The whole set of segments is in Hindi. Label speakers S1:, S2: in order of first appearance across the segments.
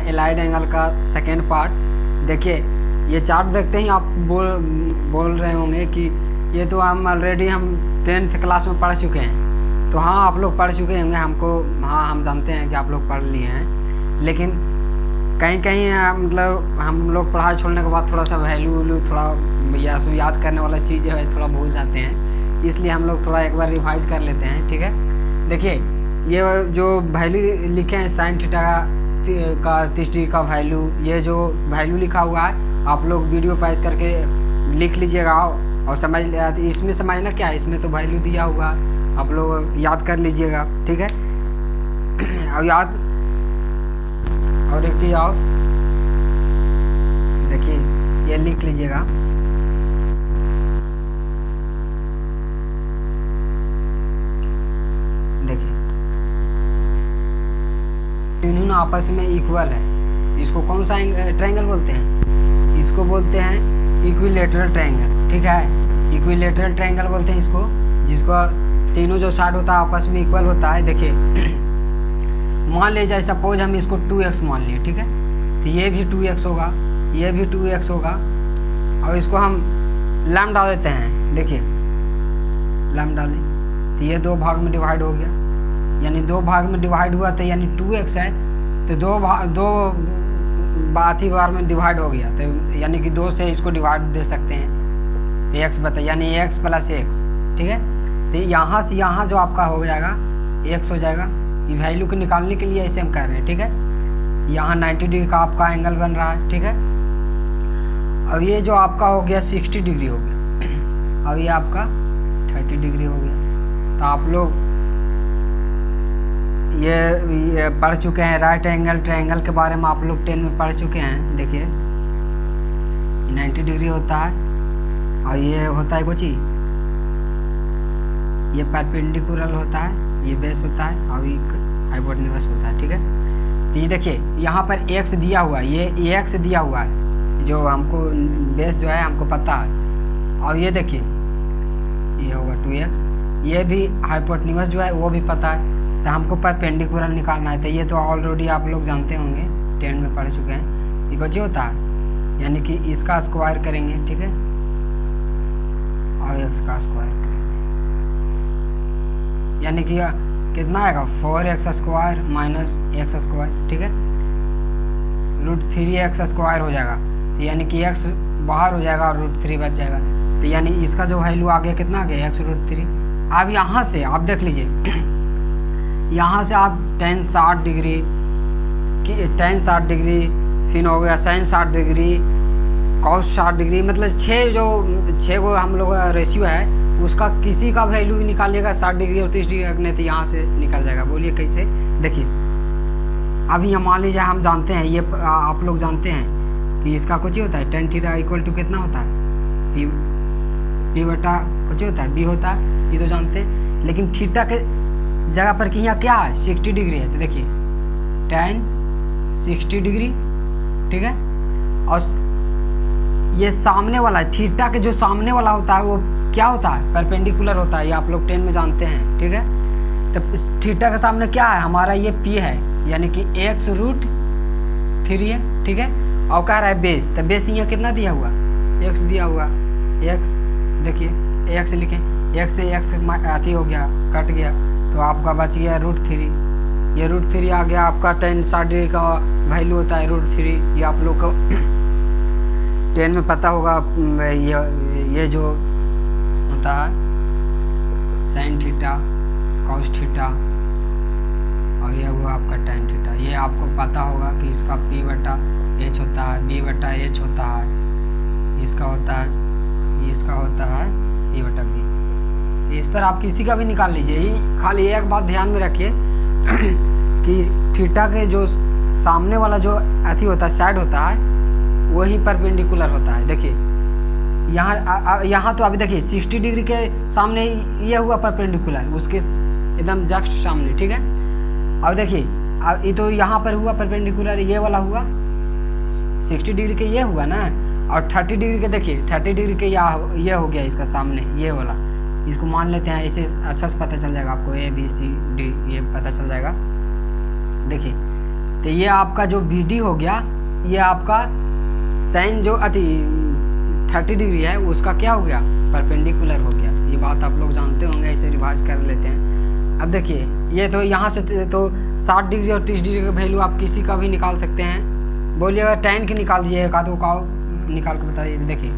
S1: एलाइड एंगल का सेकेंड पार्ट। देखिए ये चार्ट देखते ही आप बोल रहे होंगे कि ये तो हम ऑलरेडी 10th क्लास में पढ़ चुके हैं। तो हाँ, आप लोग पढ़ चुके होंगे, हम जानते हैं कि आप लोग पढ़ लिए हैं, लेकिन कहीं कहीं मतलब हम लोग पढ़ाई छोड़ने के बाद थोड़ा सा वैल्यू थोड़ा या याद करने वाला चीज़ जो है थोड़ा भूल जाते हैं, इसलिए हम लोग थोड़ा एक बार रिवाइज कर लेते हैं। ठीक है, देखिए ये जो वैल्यू लिखे हैं साइन थीटा का 30 डिग्री का वैल्यू, ये जो वैल्यू लिखा हुआ है आप लोग वीडियो पॉज करके लिख लीजिएगा और समझ इसमें समझना क्या है, इसमें तो वैल्यू दिया हुआ आप लोग याद कर लीजिएगा। ठीक है, अब याद और एक चीज़ और देखिए ये लिख लीजिएगा। देखिए तीनों आपस में इक्वल है, इसको कौन सा ट्रायंगल बोलते हैं? इसको बोलते हैं इक्विलेटरल ट्रायंगल। ठीक है, इक्विलेटरल ट्रायंगल बोलते हैं इसको, जिसको तीनों जो साइड होता है आपस में इक्वल होता है। देखिए मान लीजिए सपोज हम इसको 2x मान लिए, ठीक है, तो ये भी 2x होगा, ये भी 2x होगा, और इसको हम लैम्ब डाल देते हैं। देखिए लैम्ब डालें तो ये दो भाग में डिवाइड हो गया, यानी दो भाग में डिवाइड हुआ तो यानी 2x है, तो दो बाती बार में डिवाइड हो गया, तो यानी कि 2 से इसको डिवाइड दे सकते हैं, तो x बता यानी x + x। ठीक है, तो यहाँ से यहाँ जो आपका हो जाएगा x हो जाएगा। ये वैल्यू को निकालने के लिए ऐसे हम कर रहे हैं। ठीक है, यहाँ 90 डिग्री का आपका एंगल बन रहा है। ठीक है, अब ये जो आपका हो गया 60 डिग्री हो गया, अब ये आपका 30 डिग्री हो गया। तो आप लोग ये पढ़ चुके हैं राइट एंगल ट्रायंगल के बारे में, आप लोग 10 में पढ़ चुके हैं। देखिए 90 डिग्री होता है और ये होता है कुछ ये परपेंडिकुलर होता है, ये बेस होता है और ये हाइपोटेन्यूज होता है। ठीक है, तो ये देखिए यहाँ पर x दिया हुआ है, ये x दिया हुआ है, जो हमको बेस जो है हमको पता है, और ये देखिए ये होगा 2x, ये भी हाइपोटेन्यूज जो है वो भी पता है, तो हमको परपेंडिकुलर निकालना है। तो ये तो ऑलरेडी आप लोग जानते होंगे, 10 में पढ़ चुके हैं। ये बच्चे होता है यानी कि इसका स्क्वायर करेंगे, ठीक है, और x का स्क्वायर करेंगे, यानी कि कितना आएगा 4x² - x²। ठीक है, √3x² हो जाएगा, तो यानी कि x बाहर हो जाएगा और √3 बच जाएगा, तो यानी इसका जो वैल्यू आ गया कितना आ गया x√3। अब यहाँ से आप देख लीजिए, यहाँ से आप tan 60 डिग्री tan 60 डिग्री, फिर हो गया sin 60 डिग्री, cos 60 डिग्री, मतलब 6 को हम लोग रेशियो है उसका किसी का वैल्यू भी निकालिएगा 60 डिग्री और 30 डिग्री रखने, तो यहाँ से निकल जाएगा। बोलिए कैसे? देखिए अभी हम मान लीजिए हम जानते हैं, ये आप लोग जानते हैं कि इसका कुछ ही होता है tan थीटा = कितना होता है p बटा कुछ होता है b होता है, ये तो जानते हैं। लेकिन थीटा के जगह पर कि यहाँ क्या है 60 डिग्री है, तो देखिए tan 60 डिग्री। ठीक है, और ये सामने वाला थीटा के जो सामने वाला होता है वो क्या होता है? परपेंडिकुलर होता है, ये आप लोग 10 में जानते हैं। ठीक है, तो इस थीटा के सामने क्या है हमारा? ये p है, यानी कि x√3 है। ठीक है, और कह रहा है बेस, तो बेस यहाँ कितना दिया हुआ? x दिया हुआ, x देखिए x लिखें, x से x अथी हो गया, कट गया, तो आपका बच गया √3। ये √3 आ गया आपका tan 60 डिग्री का वैल्यू होता है √3। ये आप लोग को 10 में पता होगा। ये जो होता है sin थीटा cos थीटा, और ये हुआ आपका tan थीटा, ये आपको पता होगा कि इसका p/h होता है, b/h होता है, इसका होता है, इसका होता है p/b। इस पर आप किसी का भी निकाल लीजिए। खाली एक बात ध्यान में रखिए कि थीटा के जो सामने वाला जो अथी होता है साइड होता है वही परपेंडिकुलर होता है। देखिए यहाँ तो अभी देखिए 60 डिग्री के सामने ये हुआ परपेंडिकुलर, उसके एकदम जस्ट सामने। ठीक है, अब देखिए अब ये तो यहाँ पर हुआ परपेंडिकुलर, ये वाला हुआ 60 डिग्री के ये हुआ ना, और 30 डिग्री के देखिए 30 डिग्री के ये हो गया इसका सामने ये वाला। इसको मान लेते हैं, इसे अच्छा से पता चल जाएगा आपको, A B C D ये पता चल जाएगा। देखिए तो ये आपका जो BD हो गया, ये आपका साइन जो 30 डिग्री है उसका क्या हो गया, परपेंडिकुलर हो गया। ये बात आप लोग जानते होंगे, ऐसे रिवाइज कर लेते हैं। अब देखिए ये तो यहाँ से तो 60 डिग्री और 30 डिग्री का वैल्यू आप किसी का भी निकाल सकते हैं। बोलिए अगर tan की निकाल दीजिए, एक आधो का निकाल के बताइए। देखिए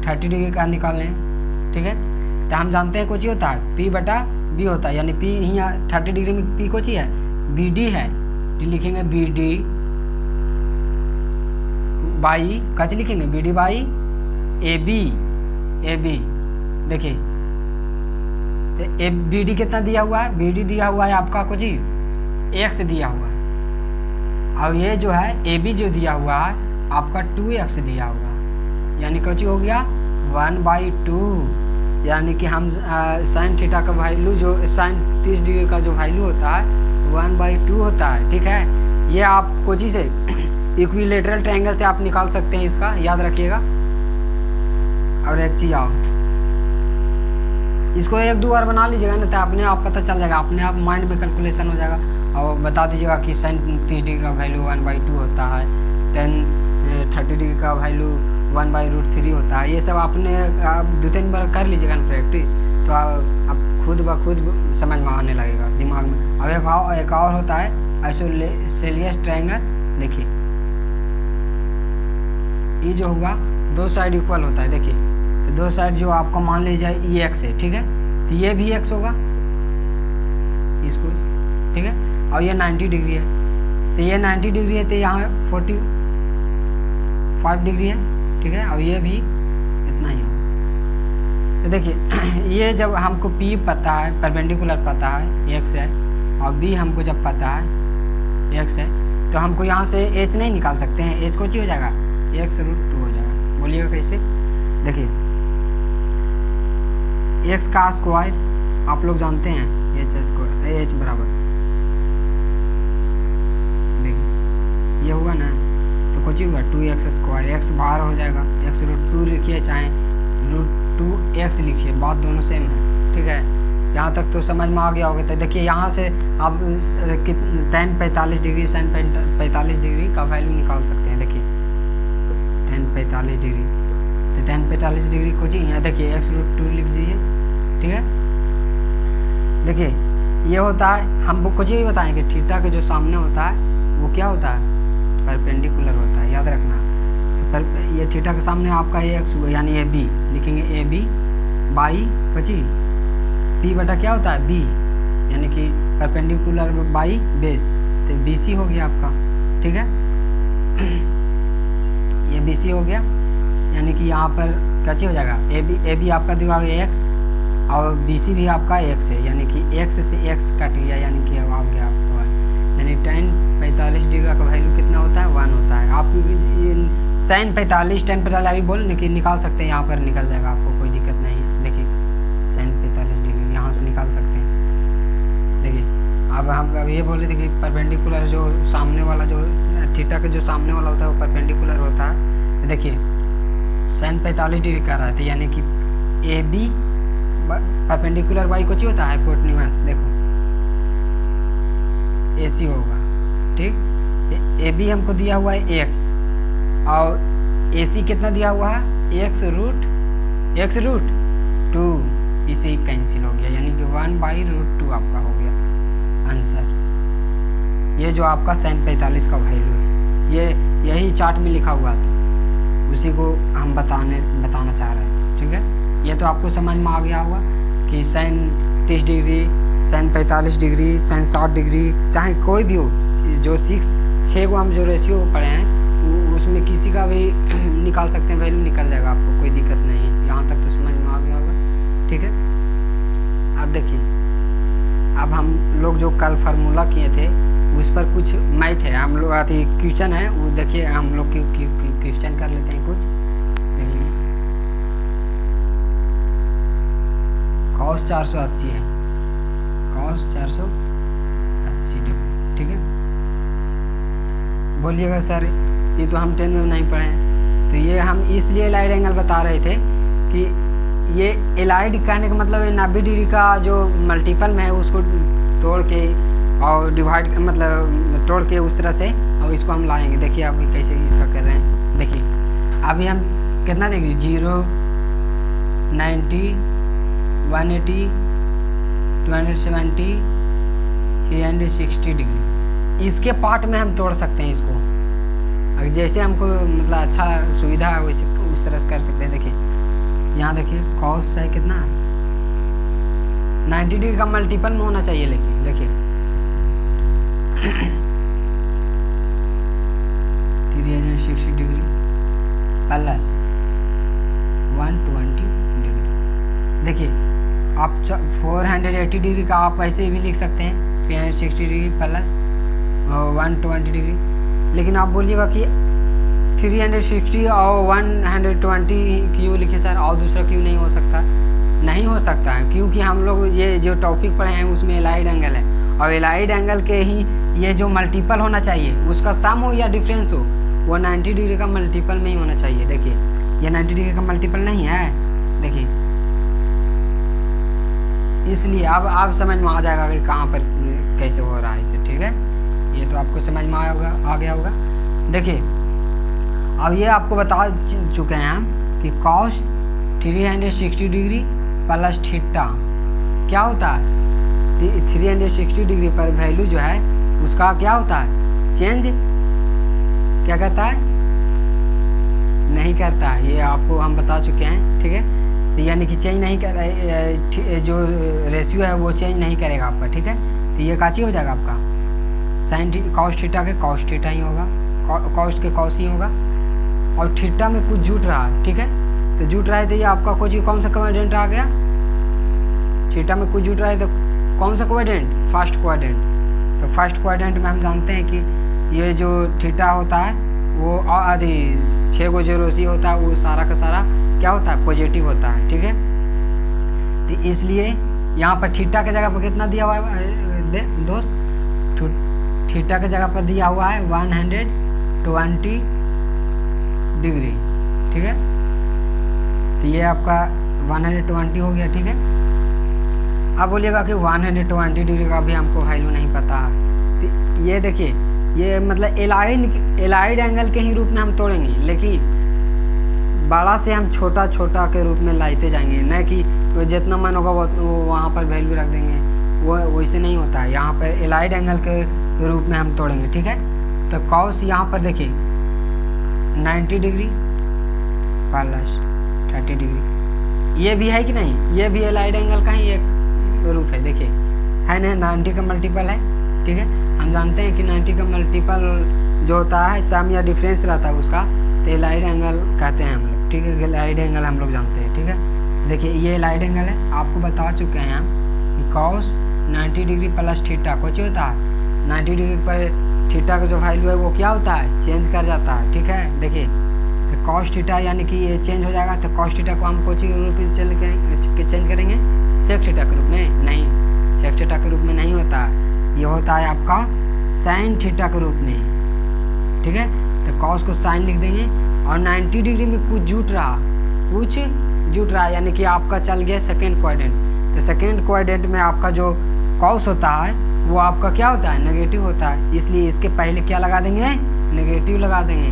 S1: 30 डिग्री का निकाल लें, ठीक है। तो हम जानते हैं कुछ ही होता है P/B होता है, यानी P यहाँ 30 डिग्री में P कुछ ही है, BD है, तो लिखेंगे BD बाई कच लिखेंगे BD बाई AB। देखिए तो BD कितना दिया हुआ है, BD दिया हुआ है आपका कुछ ही x दिया हुआ है, और ये जो है AB जो दिया हुआ है आपका 2x दिया हुआ है, यानी कुछ हो गया 1/2। यानी कि हम साइन थीटा का वैल्यू जो साइन 30 डिग्री का जो वैल्यू होता है 1/2 होता है, ठीक है। ये आप कुछ ही से इक्विलेटरल ट्रायंगल से आप निकाल सकते हैं, इसका याद रखिएगा। और एक चीज़ आओ, इसको 1-2 बार बना लीजिएगा ना, तो अपने आप पता चल जाएगा, अपने आप माइंड में कैलकुलेशन हो जाएगा। और बता दीजिएगा कि साइन 30 डिग्री का वैल्यू 1/2 होता है, 30 डिग्री का वैल्यू 1/√3 होता है। ये सब आपने आप 2-3 बार कर लीजिएगा ना प्रैक्टिस, तो आप खुद ब खुद समझ में आने लगेगा दिमाग में। अब एक और होता है आइसोसेलियस ट्रायंगल। देखिए ये जो हुआ 2 साइड इक्वल होता है। देखिए तो 2 साइड जो आपको मान लीजिए ये x है, ठीक है, तो ये भी x होगा इसको, ठीक है। और ये 90 डिग्री है, तो ये 90 डिग्री है, तो यहाँ 45 डिग्री है, ठीक है। और ये भी इतना ही है। तो देखिए ये जब हमको P पता है, परपेंडिकुलर पता है x है, और B हमको जब पता है x है, तो हमको यहाँ से h नहीं निकाल सकते हैं। h कुछ ही हो जाएगा, x√2 हो जाएगा। बोलिएगा कैसे? देखिए x का स्क्वायर आप लोग जानते हैं, h बराबर, देखिए ये हुआ ना, तो कुछ ही हुआ 2x², x बाहर हो जाएगा, x√2 लिखिए चाहे √2x लिखिए, बात दोनों सेम है, ठीक है। यहाँ तक तो समझ में आ गया होगा। तो देखिए यहाँ से आप tan 45 डिग्री sin 45 डिग्री का वैल्यू निकाल सकते हैं। देखिए tan 45 डिग्री, तो tan 45 डिग्री कुछ ही यहाँ देखिए x√2 लिख दीजिए, ठीक है। देखिए ये होता है, हम कुछ ही बताएंगे, थीटा के जो सामने होता है वो क्या होता है, परपेंडिकुलर होता है, याद रखना। तो ये थीटा के सामने आपका ये x यानी AB लिखेंगे, AB बाई पची P/, क्या होता है B, यानी कि परपेंडिकुलर बाई बेस, तो BC हो गया आपका, ठीक है। ये BC हो गया, यानी कि यहाँ पर क्या हो जाएगा, AB आपका दिया हुआ x और BC भी आपका x है, यानी कि x से x कट गया, यानी कि अब आ गया आपका, यानी tan 45 डिग्री का वैल्यू कितना होता है, 1 होता है। आप sin 45 tan 45 अभी बोल निकाल सकते हैं, यहाँ पर निकल जाएगा, आपको कोई दिक्कत नहीं है। देखिए sin 45 डिग्री यहाँ से निकाल सकते हैं। देखिए अब हम ये बोले थे कि परपेंडिकुलर जो सामने वाला जो थीटा के जो सामने वाला होता है वो परपेंडिकुलर होता है। देखिए sin 45 डिग्री कर रहा है, यानी कि AB परपेंडिकुलर बाई कुछ ही होता है हाइपोटेन्यूज, देखो AC होगा, ठीक। AB हमको दिया हुआ है x और AC कितना दिया हुआ है, x√2, इसे ही कैंसिल हो गया, यानी कि 1/√2 आपका हो गया आंसर। ये जो आपका sin 45 का वैल्यू है, ये यही चार्ट में लिखा हुआ था, उसी को हम बताना चाह रहे हैं, ठीक है। ये तो आपको समझ में आ गया होगा कि sin 30 degree, sin 45 degree, sin 60 degree, चाहे कोई भी हो, जो 6 को हम जो रेशियो पढ़े हैं उसमें किसी का भी निकाल सकते हैं, वैल्यू निकल जाएगा, आपको कोई दिक्कत नहीं है। यहाँ तक तो समझ में आ गया होगा, ठीक है। अब देखिए, अब हम लोग जो कल फार्मूला किए थे उस पर कुछ मैथ है, हम लोग आती क्वेश्चन है, वो देखिए हम लोग क्वेश्चन कर लेते हैं कुछ। cos 480 है, cos 480 डिग्री, ठीक है। बोलिएगा सर ये तो हम 10 में नहीं पढ़े हैं, तो ये हम इसलिए एलाइड एंगल बता रहे थे कि ये एलाइड कहने का मतलब 90 डिग्री का जो मल्टीपल में है उसको तोड़ के और डिवाइड मतलब तोड़ के उस तरह से और इसको हम लाएंगे। देखिए आप कैसे इसका कर रहे हैं। देखिए अभी हम कितना देंगे 0, 90, 180, 270, 360 डिग्री इसके पार्ट में हम तोड़ सकते हैं इसको। अगर जैसे हमको मतलब अच्छा सुविधा है वैसे उस तरह से कर सकते हैं। देखिए यहाँ देखिए कॉस है कितना 90 डिग्री का मल्टीपल में होना चाहिए, लेकिन देखिए 360 डिग्री प्लस 120 डिग्री। देखिए आप 480 डिग्री का आप ऐसे भी लिख सकते हैं 360 डिग्री प्लस 120 डिग्री। लेकिन आप बोलिएगा कि 360 और 120 क्यों लिखे सर, और दूसरा क्यों नहीं हो सकता? नहीं हो सकता है क्योंकि हम लोग ये जो टॉपिक पढ़े हैं उसमें एलाइड एंगल है, और एलाइड एंगल के ही ये जो मल्टीपल होना चाहिए उसका सम हो या डिफरेंस हो वो 90 डिग्री का मल्टीपल में ही होना चाहिए। देखिए ये 90 डिग्री का मल्टीपल नहीं है। देखिए इसलिए अब आप समझ में आ जाएगा कि कहाँ पर कैसे हो रहा है इसे। ठीक है, ये तो आपको समझ में आ गया होगा। देखिए अब ये आपको बता चुके हैं हम कि कॉस 360 डिग्री प्लस थीटा क्या होता है। 360 डिग्री पर वैल्यू जो है उसका क्या होता है, चेंज क्या करता है, नहीं करता है। ये आपको हम बता चुके हैं। ठीक है, तो यानी कि चेंज नहीं कर, जो रेशियो है वो चेंज नहीं करेगा आपका। ठीक है, तो ये काची हो जाएगा आपका साइन कॉस थीटा के कॉस थीटा ही होगा, कॉस्ट के कॉस ही होगा, और थीटा में कुछ जुट रहा है। ठीक है, तो जुट रहा है तो ये आपका कौन सा क्वाड्रेंट आ गया, थीटा में कुछ जुट रहा है तो कौन सा क्वाड्रेंट, फर्स्ट क्वाड्रेंट। तो फर्स्ट क्वाड्रेंट में हम जानते हैं कि ये जो थीटा होता है वो 6 गो जीरो सी होता है, वो सारा का सारा क्या होता है, पॉजिटिव होता है। ठीक है, तो इसलिए यहाँ पर थीटा के जगह पर कितना दिया हुआ है दोस्त, थीटा के जगह पर दिया हुआ है 120 डिग्री। ठीक है, तो ये आपका 120 हो गया। ठीक है, अब बोलिएगा कि 120 डिग्री का भी हमको वैल्यू नहीं पता। तो ये देखिए ये मतलब एलाइड एंगल के ही रूप में हम तोड़ेंगे, लेकिन बड़ा से हम छोटा छोटा के रूप में लाते जाएंगे, न कि तो जितना मन होगा वो वहाँ पर वैल्यू रख देंगे, वो वैसे नहीं होता है। यहाँ पर एलाइड एंगल के रूप में हम तोड़ेंगे। ठीक है, तो कॉस यहाँ पर देखिए 90 डिग्री प्लस 30 डिग्री, ये भी है कि नहीं, ये भी एलाइड एंगल का ही एक रूप है। देखिए है ना, 90 का मल्टीपल है। ठीक है, हम जानते हैं कि 90 का मल्टीपल जो होता है सम या डिफरेंस रहता है उसका, तो एलाइड एंगल कहते हैं हम लोग। ठीक है, एलाइड एंगल हम लोग जानते हैं। ठीक है, देखिए ये एलाइड एंगल है, आपको बता चुके हैं हम कि कॉस 90 डिग्री प्लस थीटा कुछ होता है, 90 डिग्री पर थीटा का जो वैल्यू है वो क्या होता है, चेंज कर जाता है। ठीक है, देखिए तो कॉस थीटा यानी कि ये चेंज हो जाएगा, तो कॉस थीटा को हम कोई के रूप में चेंज करेंगे, सेक थीटा के रूप में नहीं, सेक थीटा के रूप में नहीं होता है, ये होता है आपका साइन थीटा के रूप में। ठीक है, तो कॉस को साइन लिख देंगे, और 90 डिग्री में कुछ जुट रहा यानी कि आपका चल गया सेकेंड क्वाड्रेंट। तो सेकेंड क्वाड्रेंट में आपका जो कॉस होता है वो आपका क्या होता है, नेगेटिव होता है, इसलिए इसके पहले क्या लगा देंगे, नेगेटिव लगा देंगे।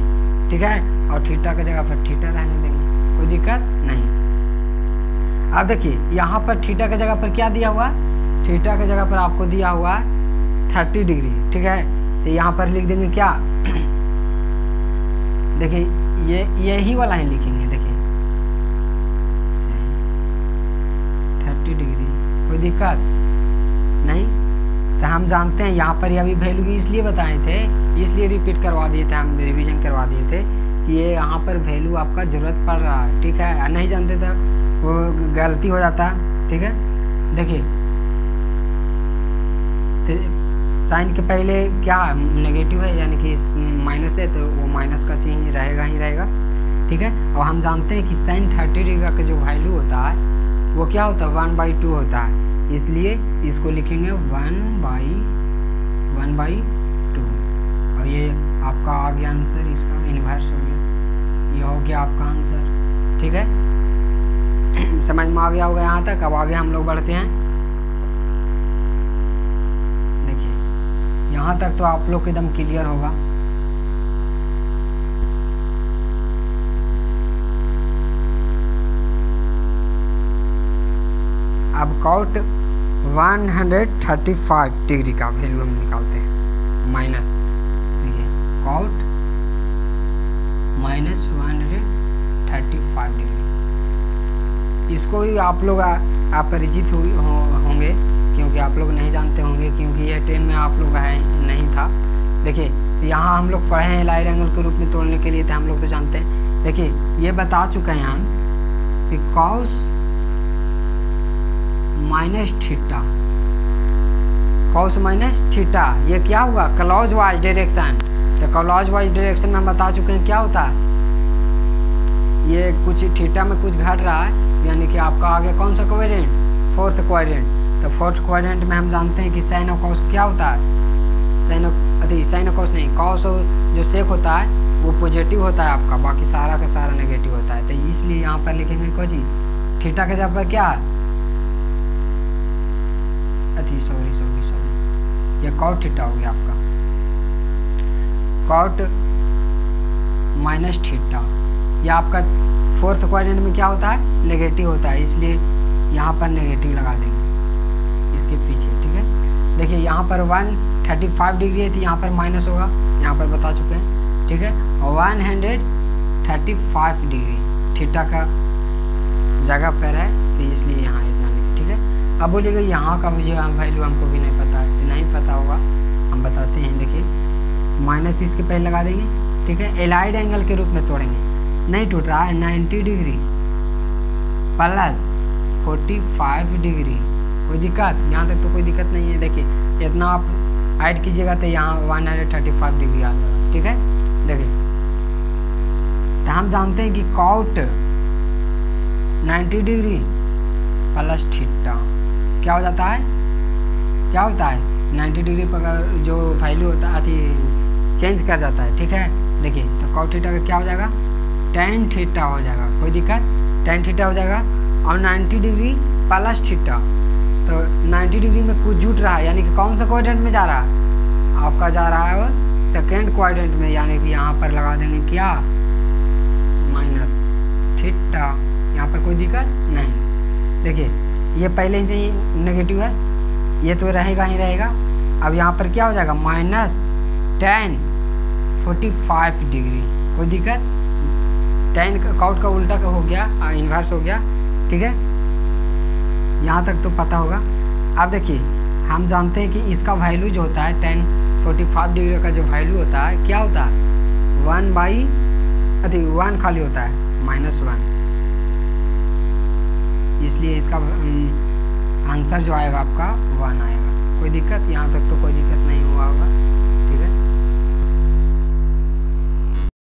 S1: ठीक है, और थीटा की जगह पर थीटा रहने देंगे, कोई दिक्कत नहीं। अब देखिए यहाँ पर थीटा की जगह पर क्या दिया हुआ, थीटा की जगह पर आपको दिया हुआ है 30 डिग्री। ठीक है, तो यहाँ पर लिख देंगे क्या, देखिए यही वाला ही लिखेंगे। देखिए 30 डिग्री, कोई दिक्कत नहीं। तो हम जानते हैं यहाँ पर अभी वैल्यू इसलिए बताए थे, इसलिए रिपीट करवा दिए थे, हम रिवीजन करवा दिए थे कि ये यहाँ पर वैल्यू आपका ज़रूरत पड़ रहा है। ठीक है, नहीं जानते तो वो गलती हो जाता। ठीक है, देखिए तो साइन के पहले क्या नेगेटिव है यानी कि माइनस है, तो वो माइनस का चिन्ह रहेगा ही रहेगा। ठीक है, और हम जानते हैं कि साइन 30 डिग्री का जो वैल्यू होता है वो क्या होता है, 1/2 होता है, इसलिए इसको लिखेंगे 1/2, और ये आपका आ गया आंसर, इसका इन्वर्स हो गया, ये हो गया आपका आंसर। ठीक है, समझ में आ गया होगा यहाँ तक। अब आगे हम लोग बढ़ते हैं। देखिए यहाँ तक तो आप लोग को एकदम क्लियर होगा। अब कॉट 135 डिग्री का वैल्यू हम निकालते हैं, माइनस कॉट -135 डिग्री। इसको भी आप लोग अपरिचित होंगे, क्योंकि आप लोग नहीं जानते होंगे, क्योंकि ये 10 में आप लोग है नहीं था। देखिए तो यहाँ हम लोग पढ़े हैं लाइट एंगल के रूप में तोड़ने के लिए, तो हम लोग तो जानते हैं। देखिए ये बता चुके हैं हम कि cos minus theta, cos minus theta ये क्या हुआ, क्लॉज वाइज डायरेक्शन। तो क्लॉज वाइज डायरेक्शन में हम बता चुके हैं क्या होता है, ये कुछ थीटा में कुछ घट रहा है, यानी कि आपका आगे कौन सा क्वाड्रेंट, फोर्थ क्वाड्रेंट। तो फोर्थ क्वाड्रेंट में हम जानते हैं कि साइन और कॉस क्या होता है, साइन और कॉस नहीं, कॉस जो सेक होता है वो पॉजिटिव होता है आपका, बाकी सारा का सारा नेगेटिव होता है। तो इसलिए यहाँ पर लिखेंगे कोजी थीटा के जगह पर क्या, सॉरी ये कॉट थीटा हो गया आपका, कॉट माइनस थीटा। ये आपका फोर्थ क्वाड्रेंट में क्या होता है, नेगेटिव होता है, इसलिए यहाँ पर नेगेटिव लगा देंगे इसके पीछे, ठीक है। देखिए यहाँ पर 135 डिग्री है तो यहाँ पर माइनस होगा, यहाँ पर बता चुके हैं, ठीक है। और 135 डिग्री थीटा का जगह पर है, तो इसलिए यहाँ इतना लिखे, ठीक है। अब बोलिएगा यहाँ का मुझे वैल्यू हमको भी नहीं पता है, तो नहीं पता होगा हम बताते हैं। देखिए माइनस इसके पहले लगा देंगे, ठीक है। एलाइड एंगल के रूप में तोड़ेंगे, नहीं टूट रहा है, 90 डिग्री प्लस 45 डिग्री, कोई दिक्कत, यहाँ तक तो कोई दिक्कत नहीं है। देखिए इतना आप ऐड कीजिएगा तो यहाँ 135 डिग्री आ जाएगा, ठीक है। देखिए तो हम जानते हैं कि कॉट 90 डिग्री प्लस थीटा क्या हो जाता है, क्या होता है 90 डिग्री पर जो वैल्यू होता है चेंज कर जाता है, ठीक है। देखिए तो कॉट थीटा का क्या हो जाएगा, tan थीटा हो जाएगा, कोई दिक्कत, tan थीटा हो जाएगा। और 90 डिग्री प्लस थीटा, तो 90 डिग्री में कुछ जुट रहा है, यानी कि कौन सा क्वाड्रेंट में जा रहा है, आपका जा रहा है वो सेकेंड क्वाड्रेंट में, यानी कि यहाँ पर लगा देंगे क्या, माइनस थीटा, यहाँ पर कोई दिक्कत नहीं। देखिए ये पहले से ही नेगेटिव है, ये तो रहेगा ही रहेगा। अब यहाँ पर क्या हो जाएगा, -tan 45 डिग्री, कोई दिक्कत, tan कॉट का उल्टा का हो गया, इन्वर्स हो गया, ठीक है। यहाँ तक तो पता होगा। अब देखिए हम जानते हैं कि इसका वैल्यू जो होता है tan 45 डिग्री का जो वैल्यू होता है क्या होता है, 1 खाली होता है, -1, इसलिए इसका आंसर जो आएगा आपका 1 आएगा। कोई दिक्कत, यहाँ तक तो कोई दिक्कत नहीं